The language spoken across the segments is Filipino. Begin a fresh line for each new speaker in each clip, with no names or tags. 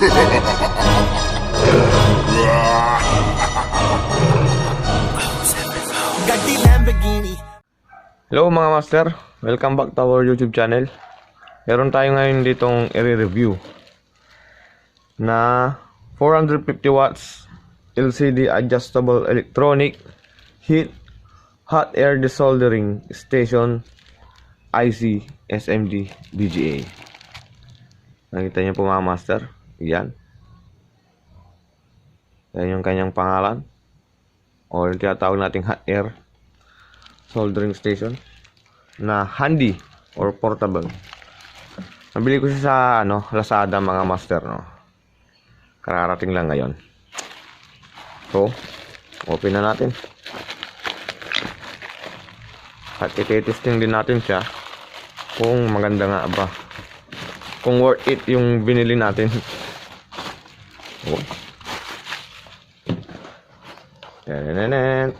Hello mga master, welcome back to our YouTube channel. Meron tayo ngayon ditong i-review na 450 watts LCD adjustable electronic heat hot air desoldering station IC SMD BGA. Nakita niyo po mga master, yan yung kanyang pangalan or tinatawag nating hot air soldering station na handy or portable. Nabili ko siya sa Lazada mga master, no. Kararating lang ngayon. So, open na natin. At i-testing din natin siya kung maganda nga ba. Kung worth it yung binili natin. Oh. Tenenen.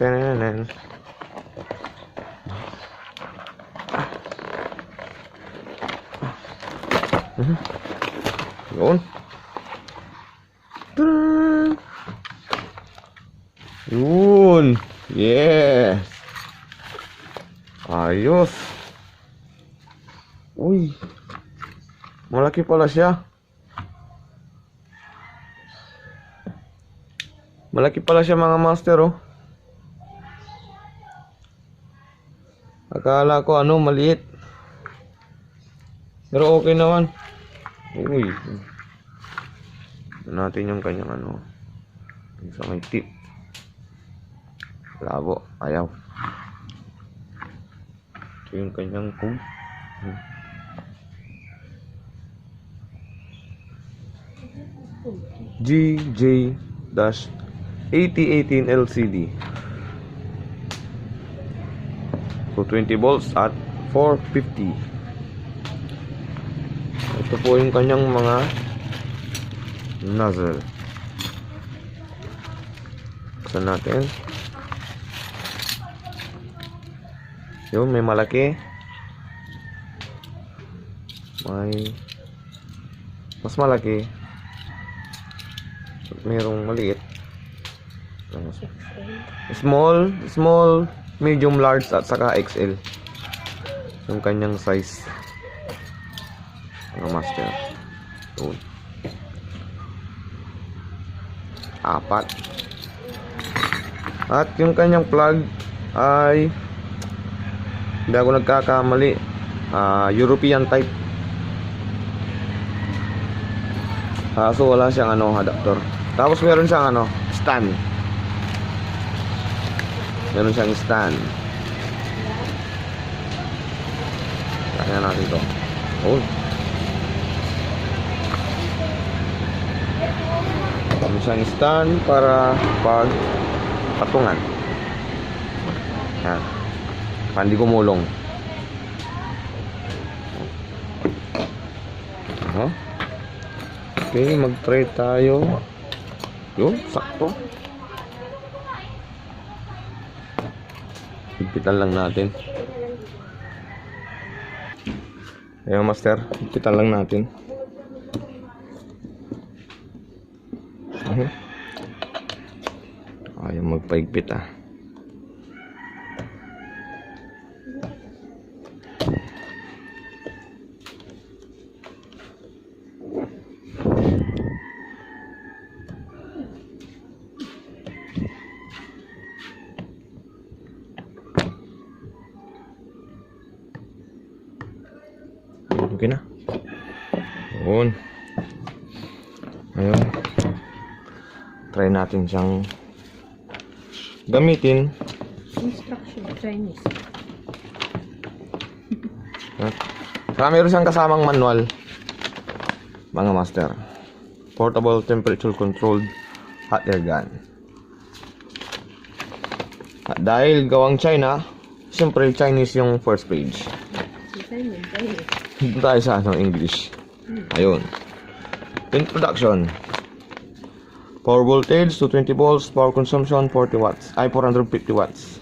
Yun. Yun. Yes. Ayos. Uy. Malaki pala siya. Malaki pala siya mga master, oh. Akala ko maliit. Pero okay naman. Uy. Natin yung kanyang yung sa may tip. Labo. Ayaw. Ito yung kanyang kung. GJ-8018 LCD. So 20 volts at 450. Ito po yung kanyang mga nozzle. Buksan natin. Yun, may malaki. May mas malaki. Mayroong maliit. Small, medium, large at saka XL. Yung kanyang size. Mga master. Yun. 4. At yung kanyang plug ay hindi ako nagkakamali, European type. So wala siyang adapter. Tapos meron siyang stand. Meron siyang stand. Kaya natin to. Oh. Meron siyang stand para pag patungan. Yan. Pandi gumulong. Okay, mag-try tayo. Yun, sakto. Higpitan lang natin. Ayan master, higpitan lang natin. Ayaw magpaigpit Okay na. Yun. Ayun. Try natin siyang gamitin.
Instruction Chinese.
Meron siyang kasamang manual. Mga master. Portable temperature controlled hot air gun. At dahil gawang China, siyempre Chinese yung first page. Dito tayo sa English. Ayun. Introduction. Power voltage 220 volts, power consumption 40 watts, ay 450 watts.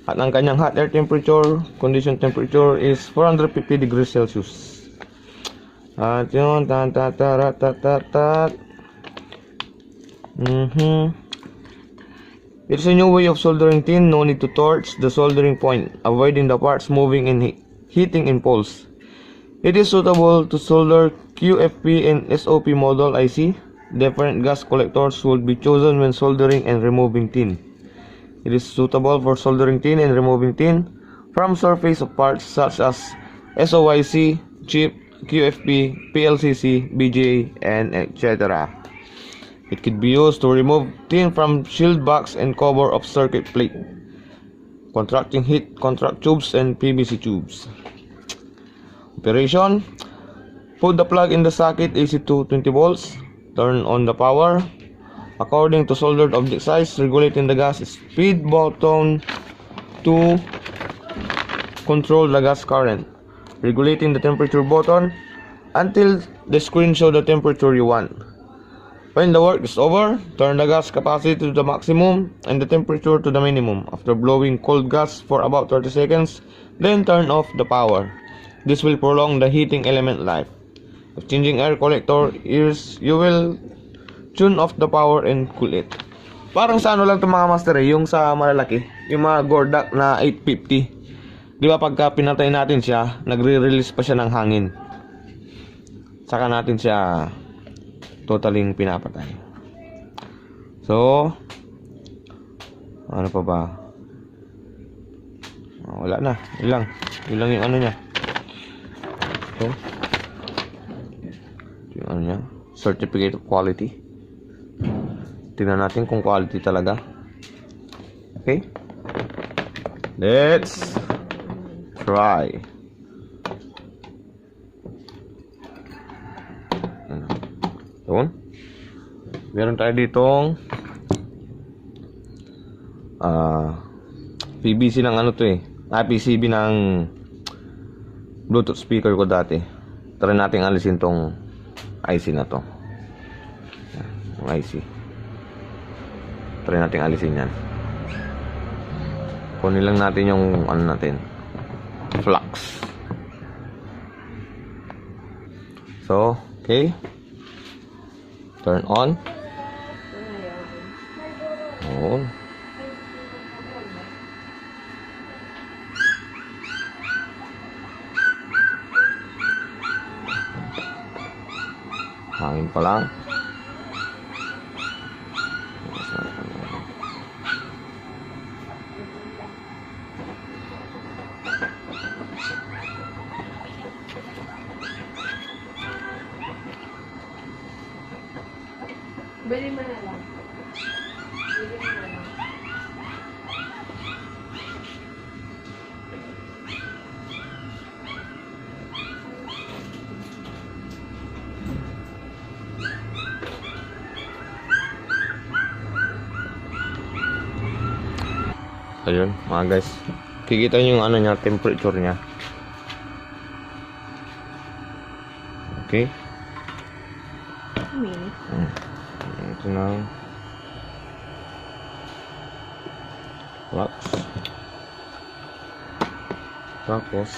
At ang kanyang hot air temperature, condition temperature is 450 degrees Celsius. At yun, tan. It's a new way of soldering tin. No need to torch the soldering point, avoiding the parts moving and heating impulse. It is suitable to solder QFP and SOP model IC. Different gas collectors will be chosen when soldering and removing tin. It is suitable for soldering tin and removing tin from surface of parts such as SOIC, chip, QFP, PLCC, BGA, and etc. It could be used to remove tin from shield box and cover of circuit plate, contracting heat contract tubes and PVC tubes. Operation: put the plug in the socket AC to 20 volts. Turn on the power. According to soldered object size, regulating the gas speed button to control the gas current. Regulating the temperature button until the screen shows the temperature you want. When the work is over, turn the gas capacity to the maximum and the temperature to the minimum. After blowing cold gas for about 30 seconds, then turn off the power. This will prolong the heating element life. If changing air collector ears, you will tune off the power and cool it. Parang sa ano lang itong mga master yung sa malalaki, yung mga Gordak na 850. Di ba pagka pinatay natin siya, nagre-release pa siya ng hangin. Saka natin siya totaling pinapatay. So, ano pa ba? Wala na. Ilang yung ano niya. So, yung ano niya, certificate of quality. Tingnan natin kung quality talaga. Okay? Let's try. Yun. Meron tayo ditong PVC ng ano to eh. PCB ng Bluetooth speaker ko dati. Try natin alisin tong IC na to. Yung IC. Try natin alisin yan. Kunin lang natin yung ano natin, flux. So, okay. Turn on. On. Hangin pa lang.
Bili mo na lang. Bili mo na lang.
Ayun, mga guys. Kikita nyo yung ano niya, temperature niya. Okay. Ito na. Flux. Tapos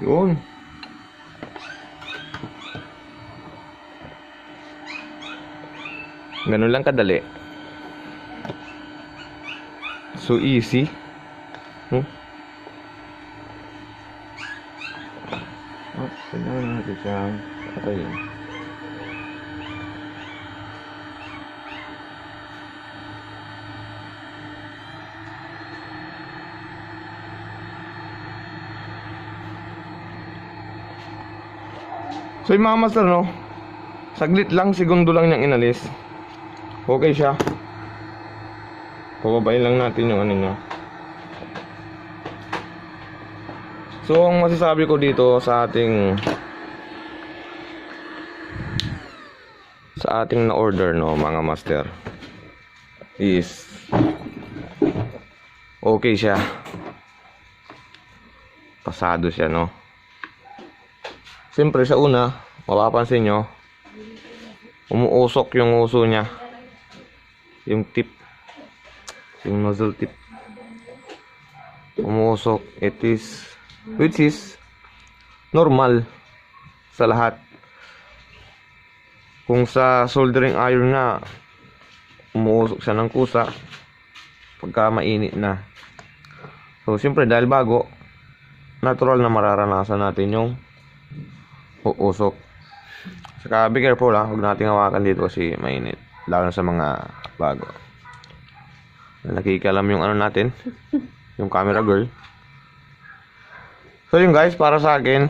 yun. Ganun lang kadali. So easy. Tignan natin siya. Patayin. So yung mga master, no, saglit lang, segundo lang niyang inalis. Okay siya. Pababain lang natin yung ano niya. So ang masasabi ko dito sa ating na order, no, mga master, is okay siya. Pasado siya, no. Siyempre sa una, mapapansin nyo, umuusok yung uso niya. Yung tip, yung nozzle tip, umuusok. Which is normal sa lahat. Kung sa soldering iron nga, umuusok siya ng kusa pagka mainit na. So siyempre dahil bago, natural na mararanasan natin yung uusok. Saka be careful, huwag nating hawakan dito kasi mainit, lalo sa mga bago. Nakikalam yung ano natin, yung camera girl. So yun guys, para sa akin,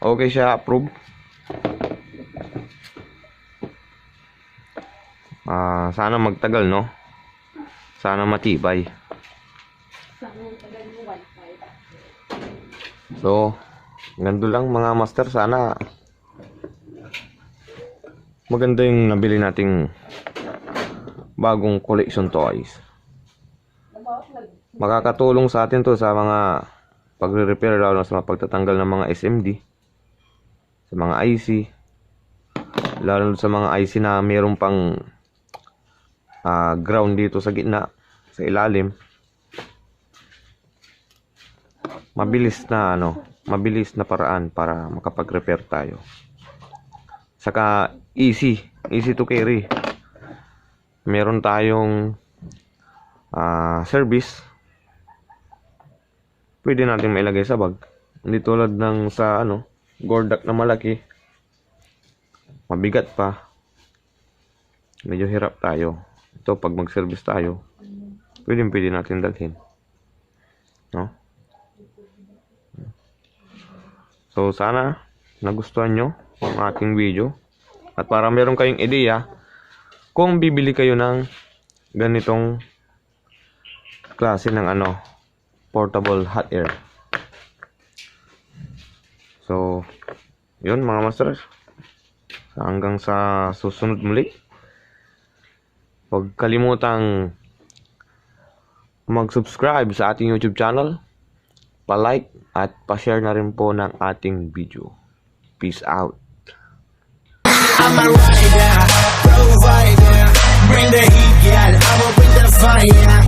okay siya, approve. Sana magtagal, no? Sana matibay. So ganito lang mga master, sana maganda yung nabili nating bagong collection toys. Makakatulong sa atin to sa mga pagre-repair, lalo sa mga pagtatanggal ng mga SMD, sa mga IC, lalo sa mga IC na mayroon pang ground dito sa gitna, sa ilalim. Mabilis na paraan para makapag-repair tayo. Saka easy to carry. Meron tayong service. Pwede natin mailagay sa bag. Hindi tulad ng sa gordak na malaki. Mabigat pa. Medyo hirap tayo. Ito pag mag-service tayo, pwede natin dalhin. No? So sana nagustuhan nyo ang ating video, at para meron kayong ideya kung bibili kayo ng ganitong klase ng portable hot air. So yun mga masters, hanggang sa susunod muli, huwag kalimutang mag-subscribe sa ating YouTube channel, pa-like at pa-share na rin po ng ating video. Peace out.
I'm a rider, provider, bring the heat, yeah, I will bring the fire.